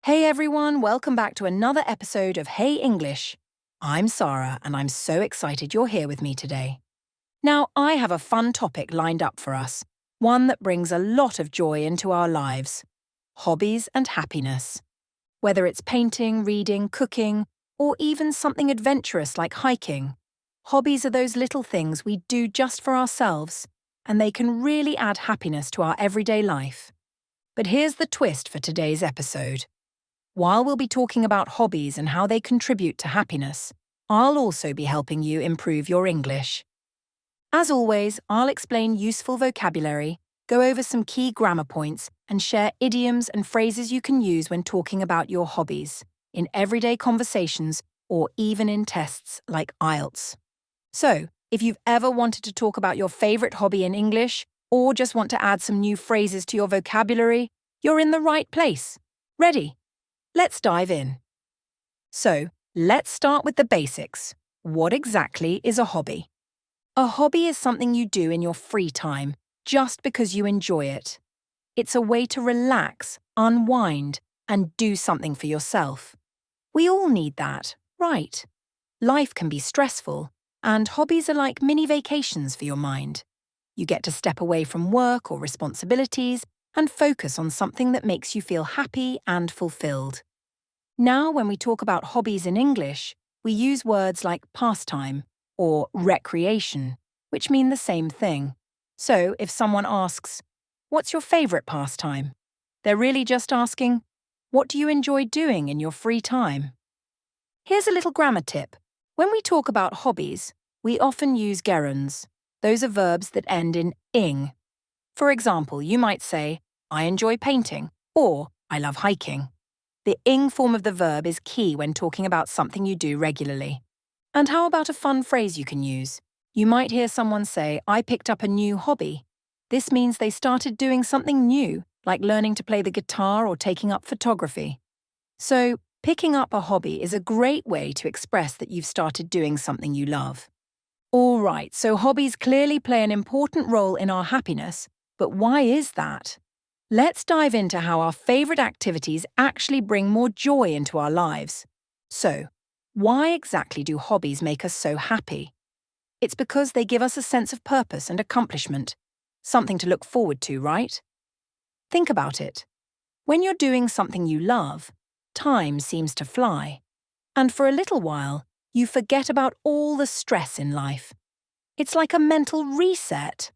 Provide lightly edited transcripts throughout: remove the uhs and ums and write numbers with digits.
Hey everyone, welcome back to another episode of Hey Englishhh. I'm Sara and I'm so excited you're here with me today. Now, I have a fun topic lined up for us, one that brings a lot of joy into our lives. Hobbies and happiness. Whether it's painting, reading, cooking, or even something adventurous like hiking, hobbies are those little things we do just for ourselves, and they can really add happiness to our everyday life. But here's the twist for today's episode. While we'll be talking about hobbies and how they contribute to happiness, I'll also be helping you improve your English. As always, I'll explain useful vocabulary, go over some key grammar points, and share idioms and phrases you can use when talking about your hobbies, in everyday conversations, or even in tests like IELTS. So, if you've ever wanted to talk about your favourite hobby in English, or just want to add some new phrases to your vocabulary, you're in the right place. Ready? Let's dive in. So, let's start with the basics. What exactly is a hobby? A hobby is something you do in your free time, just because you enjoy it. It's a way to relax, unwind, and do something for yourself. We all need that, right? Life can be stressful, and hobbies are like mini vacations for your mind. You get to step away from work or responsibilities and focus on something that makes you feel happy and fulfilled. Now, when we talk about hobbies in English, we use words like pastime or recreation, which mean the same thing. So, if someone asks, "What's your favourite pastime?" they're really just asking, "What do you enjoy doing in your free time?" Here's a little grammar tip. When we talk about hobbies, we often use gerunds. Those are verbs that end in ing. For example, you might say, "I enjoy painting," or "I love hiking." The ing form of the verb is key when talking about something you do regularly. And how about a fun phrase you can use? You might hear someone say, "I picked up a new hobby." This means they started doing something new, like learning to play the guitar or taking up photography. So, picking up a hobby is a great way to express that you've started doing something you love. All right, so hobbies clearly play an important role in our happiness, but why is that? Let's dive into how our favourite activities actually bring more joy into our lives. So, why exactly do hobbies make us so happy? It's because they give us a sense of purpose and accomplishment, something to look forward to, right? Think about it. When you're doing something you love, time seems to fly. And for a little while, you forget about all the stress in life. It's like a mental reset.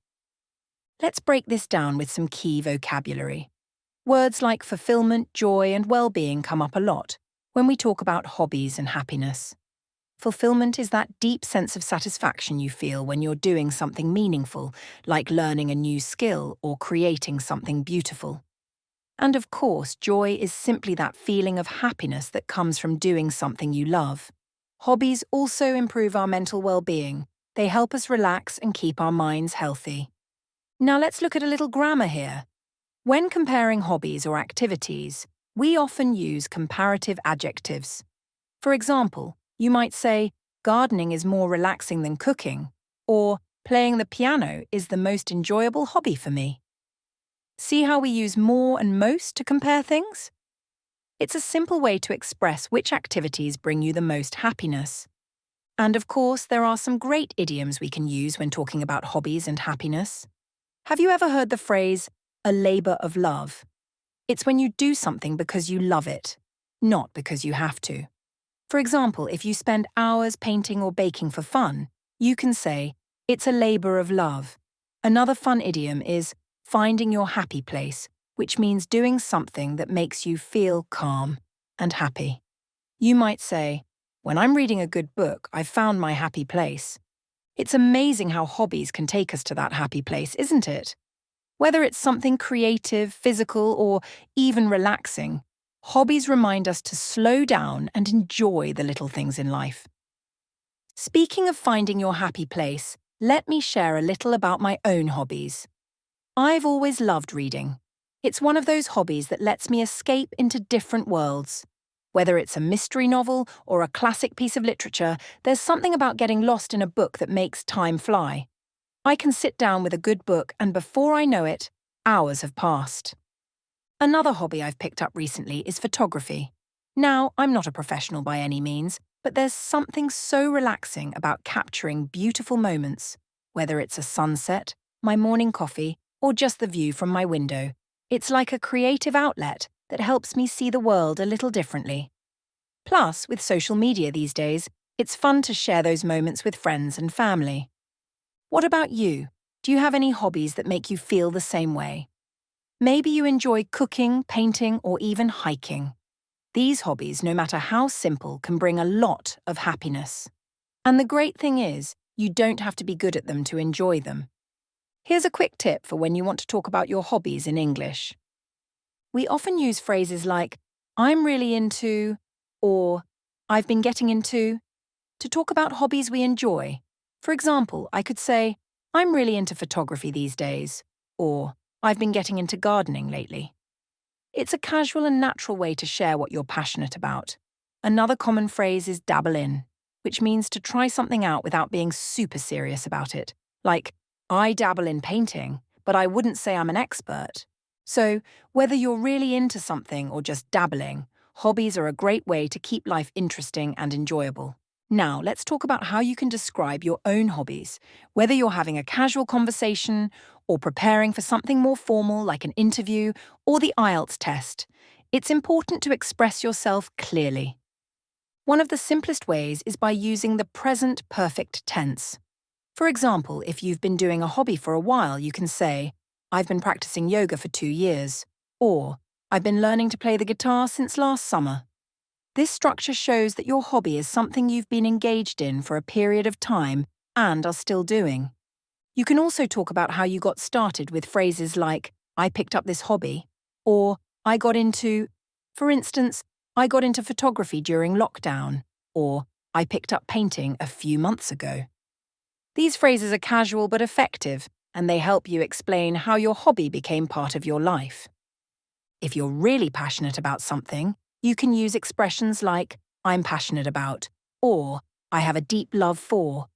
Let's break this down with some key vocabulary. Words like fulfillment, joy, and well-being come up a lot when we talk about hobbies and happiness. Fulfillment is that deep sense of satisfaction you feel when you're doing something meaningful, like learning a new skill or creating something beautiful. And of course, joy is simply that feeling of happiness that comes from doing something you love. Hobbies also improve our mental well-being. They help us relax and keep our minds healthy. Now let's look at a little grammar here. When comparing hobbies or activities, we often use comparative adjectives. For example, you might say, "Gardening is more relaxing than cooking," or "Playing the piano is the most enjoyable hobby for me." See how we use more and most to compare things? It's a simple way to express which activities bring you the most happiness. And of course, there are some great idioms we can use when talking about hobbies and happiness. Have you ever heard the phrase, "a labour of love"? It's when you do something because you love it, not because you have to. For example, if you spend hours painting or baking for fun, you can say, "It's a labour of love." Another fun idiom is finding your happy place, which means doing something that makes you feel calm and happy. You might say, "When I'm reading a good book, I've found my happy place." It's amazing how hobbies can take us to that happy place, isn't it? Whether it's something creative, physical, or even relaxing, hobbies remind us to slow down and enjoy the little things in life. Speaking of finding your happy place, let me share a little about my own hobbies. I've always loved reading. It's one of those hobbies that lets me escape into different worlds. Whether it's a mystery novel or a classic piece of literature, there's something about getting lost in a book that makes time fly. I can sit down with a good book and before I know it, hours have passed. Another hobby I've picked up recently is photography. Now, I'm not a professional by any means, but there's something so relaxing about capturing beautiful moments, whether it's a sunset, my morning coffee, or just the view from my window. It's like a creative outlet that helps me see the world a little differently. Plus, with social media these days, it's fun to share those moments with friends and family. What about you? Do you have any hobbies that make you feel the same way? Maybe you enjoy cooking, painting, or even hiking. These hobbies, no matter how simple, can bring a lot of happiness. And the great thing is, you don't have to be good at them to enjoy them. Here's a quick tip for when you want to talk about your hobbies in English. We often use phrases like, I'm really into, or I've been getting into, to talk about hobbies we enjoy. For example, I could say, I'm really into photography these days, or I've been getting into gardening lately. It's a casual and natural way to share what you're passionate about. Another common phrase is dabble in, which means to try something out without being super serious about it. Like, I dabble in painting, but I wouldn't say I'm an expert. So, whether you're really into something or just dabbling, hobbies are a great way to keep life interesting and enjoyable. Now, let's talk about how you can describe your own hobbies, whether you're having a casual conversation or preparing for something more formal like an interview or the IELTS test. It's important to express yourself clearly. One of the simplest ways is by using the present perfect tense. For example, if you've been doing a hobby for a while, you can say, I've been practicing yoga for 2 years, or I've been learning to play the guitar since last summer. This structure shows that your hobby is something you've been engaged in for a period of time and are still doing. You can also talk about how you got started with phrases like, I picked up this hobby, or I got into, for instance, I got into photography during lockdown, or I picked up painting a few months ago. These phrases are casual but effective, and they help you explain how your hobby became part of your life. If you're really passionate about something, you can use expressions like, I'm passionate about, or I have a deep love for.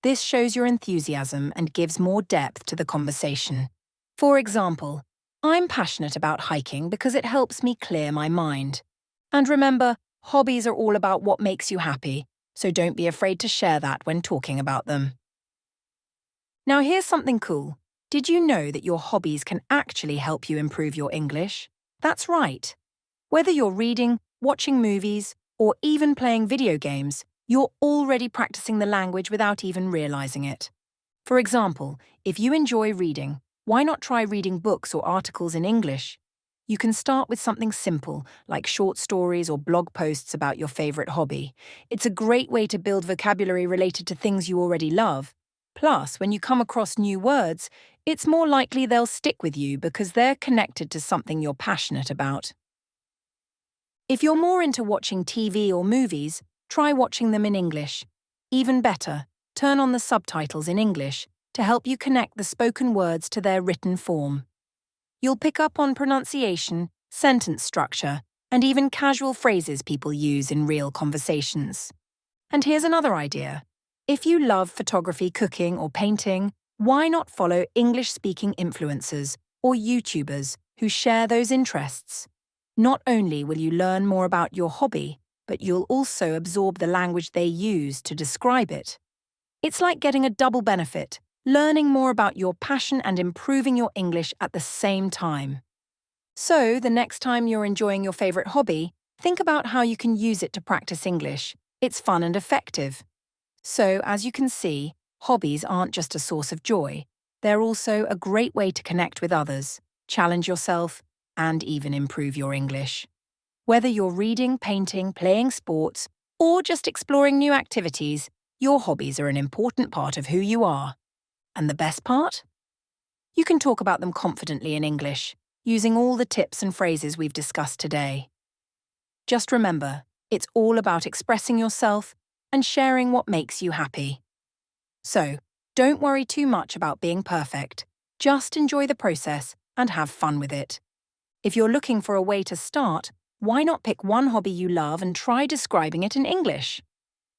This shows your enthusiasm and gives more depth to the conversation. For example, I'm passionate about hiking because it helps me clear my mind. And remember, hobbies are all about what makes you happy, so don't be afraid to share that when talking about them. Now here's something cool. Did you know that your hobbies can actually help you improve your English? That's right. Whether you're reading, watching movies, or even playing video games, you're already practicing the language without even realizing it. For example, if you enjoy reading, why not try reading books or articles in English? You can start with something simple, like short stories or blog posts about your favorite hobby. It's a great way to build vocabulary related to things you already love. Plus, when you come across new words, it's more likely they'll stick with you because they're connected to something you're passionate about. If you're more into watching TV or movies, try watching them in English. Even better, turn on the subtitles in English to help you connect the spoken words to their written form. You'll pick up on pronunciation, sentence structure, and even casual phrases people use in real conversations. And here's another idea. If you love photography, cooking, or painting, why not follow English-speaking influencers or YouTubers who share those interests? Not only will you learn more about your hobby, but you'll also absorb the language they use to describe it. It's like getting a double benefit, learning more about your passion and improving your English at the same time. So, the next time you're enjoying your favorite hobby, think about how you can use it to practice English. It's fun and effective. So, as you can see, hobbies aren't just a source of joy. They're also a great way to connect with others, challenge yourself, and even improve your English. Whether you're reading, painting, playing sports, or just exploring new activities, your hobbies are an important part of who you are. And the best part? You can talk about them confidently in English, using all the tips and phrases we've discussed today. Just remember, it's all about expressing yourself and sharing what makes you happy. So, don't worry too much about being perfect. Just enjoy the process and have fun with it. If you're looking for a way to start, why not pick one hobby you love and try describing it in English?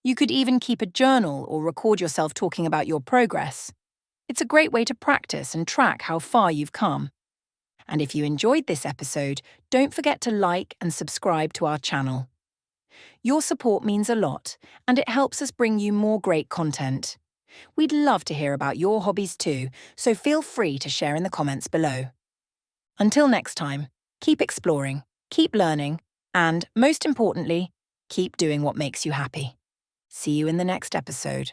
You could even keep a journal or record yourself talking about your progress. It's a great way to practice and track how far you've come. And if you enjoyed this episode, don't forget to like and subscribe to our channel. Your support means a lot, and it helps us bring you more great content. We'd love to hear about your hobbies too, so feel free to share in the comments below. Until next time, keep exploring, keep learning, and, most importantly, keep doing what makes you happy. See you in the next episode.